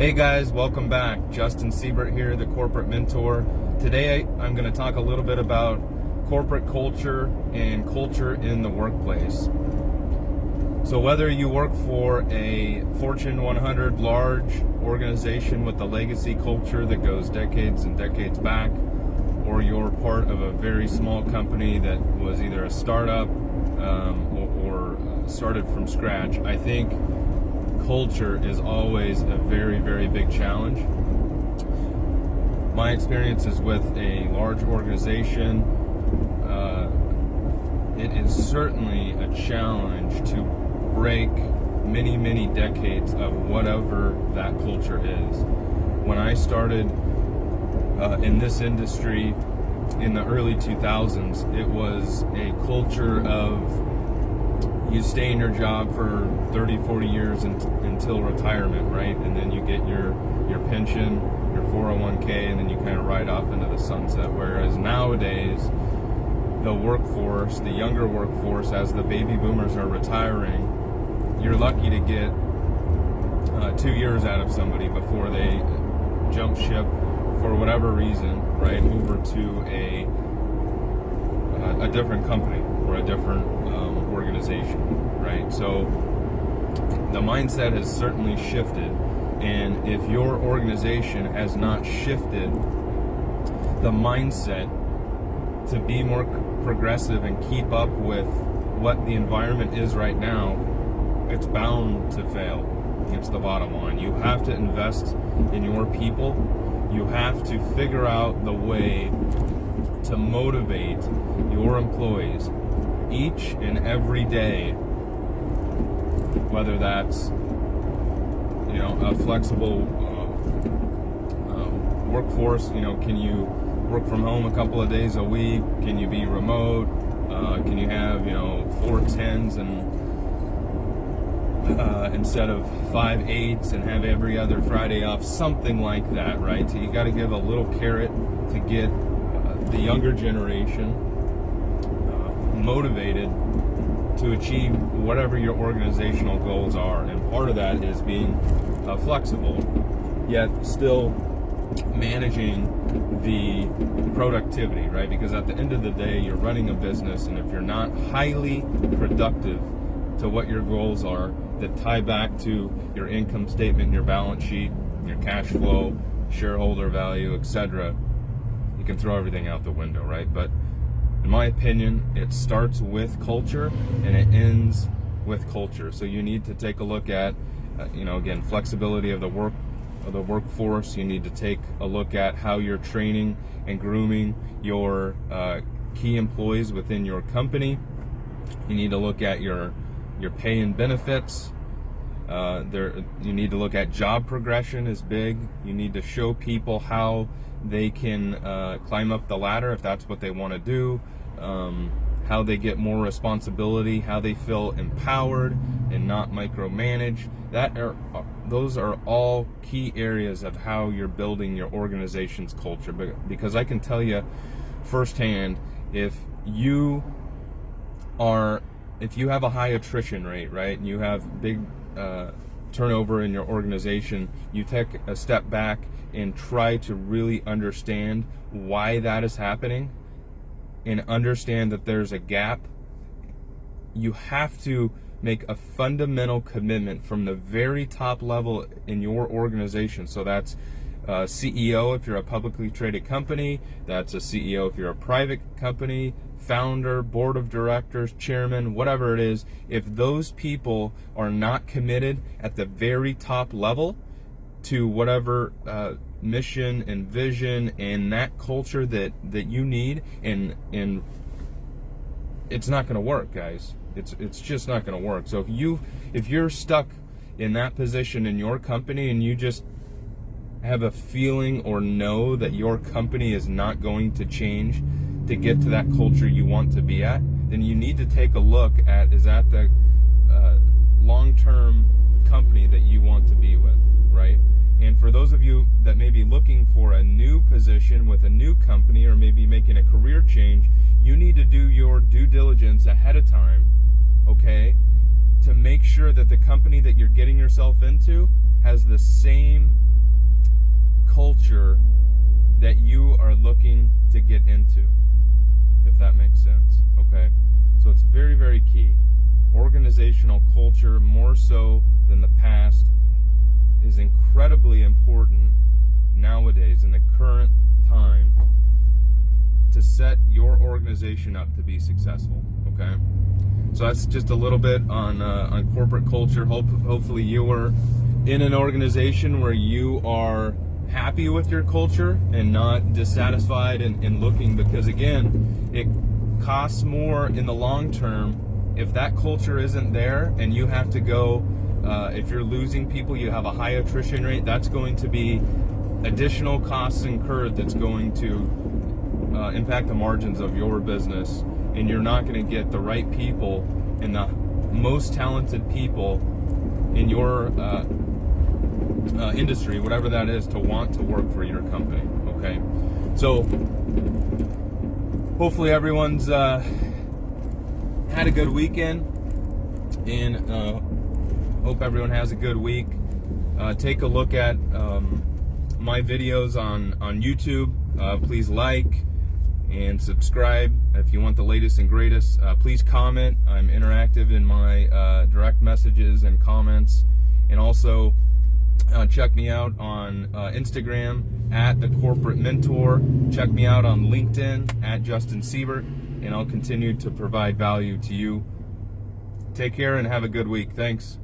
Hey guys, welcome back. Justin Siebert here, the Corporate Mentor. Today I'm going to talk a little bit about corporate culture and culture in the workplace. So whether you work for a Fortune 100 large organization with a legacy culture that goes decades and decades back, or you're part of a very small company that was either a startup or started from scratch, I think culture is always a very, very big challenge. My experiences with a large organization, it is certainly a challenge to break many, many decades of whatever that culture is. When I started in this industry in the early 2000s, it was a culture of you stay in your job for 30, 40 years until retirement, right? And then you get your pension, your 401k, and then you kind of ride off into the sunset. Whereas nowadays, the workforce, the younger workforce, as the baby boomers are retiring, you're lucky to get 2 years out of somebody before they jump ship for whatever reason, right, over to a different company or a different organization, right? So the mindset has certainly shifted, and if your organization has not shifted the mindset to be more progressive and keep up with what the environment is right now, it's bound to fail. It's the bottom line. You have to invest in your people. You have to figure out the way to motivate your employees each and every day, whether that's a flexible workforce. Can you work from home a couple of days a week? Can you be remote? Can you have 4 10s and instead of 5 8s and have every other Friday off? Something like that, right? So you got to give a little carrot to get the younger generation motivated to achieve whatever your organizational goals are, and part of that is being flexible, yet still managing the productivity, right? Because at the end of the day, you're running a business, and if you're not highly productive to what your goals are that tie back to your income statement, your balance sheet, your cash flow, shareholder value, etc., you can throw everything out the window, right? But in my opinion, it starts with culture and it ends with culture. So you need to take a look at, again, flexibility of the workforce. You need to take a look at how you're training and grooming your key employees within your company. You need to look at your pay and benefits. You need to look at job progression is big. You need to show people how they can climb up the ladder if that's what they want to do, how they get more responsibility, how they feel empowered and not micromanaged. Those are all key areas of how you're building your organization's culture. Because I can tell you firsthand, if you have a high attrition rate, right, and you have big turnover in your organization, you take a step back and try to really understand why that is happening and understand that there's a gap. You have to make a fundamental commitment from the very top level in your organization. So that's CEO if you're a publicly traded company, that's a CEO if you're a private company, founder, board of directors, chairman, whatever it is. If those people are not committed at the very top level to whatever mission and vision and that culture that you need, and it's not going to work, guys. It's just not going to work. So if you're stuck in that position in your company and you just have a feeling or know that your company is not going to change to get to that culture you want to be at, then you need to take a look at, is that the long-term company that you want to be with, right? And for those of you that may be looking for a new position with a new company or maybe making a career change, you need to do your due diligence ahead of time, okay, to make sure that the company that you're getting yourself into has the same culture that you are looking to get into, if that makes sense, okay? So it's very, very key. Organizational culture, more so than the past, is incredibly important nowadays in the current time to set your organization up to be successful, okay? So that's just a little bit on corporate culture. Hopefully you are in an organization where you are happy with your culture and not dissatisfied and looking, because again, it costs more in the long term if that culture isn't there and you have to go, if you're losing people, you have a high attrition rate, that's going to be additional costs incurred that's going to impact the margins of your business, and you're not going to get the right people and the most talented people in your industry, whatever that is, to want to work for your company, okay? So hopefully everyone's had a good weekend, and hope everyone has a good week. Take a look at my videos on YouTube. Please like and subscribe if you want the latest and greatest. Please comment. I'm interactive in my direct messages and comments. And also check me out on Instagram at The Corporate Mentor. Check me out on LinkedIn at Justin Siebert, and I'll continue to provide value to you. Take care and have a good week. Thanks.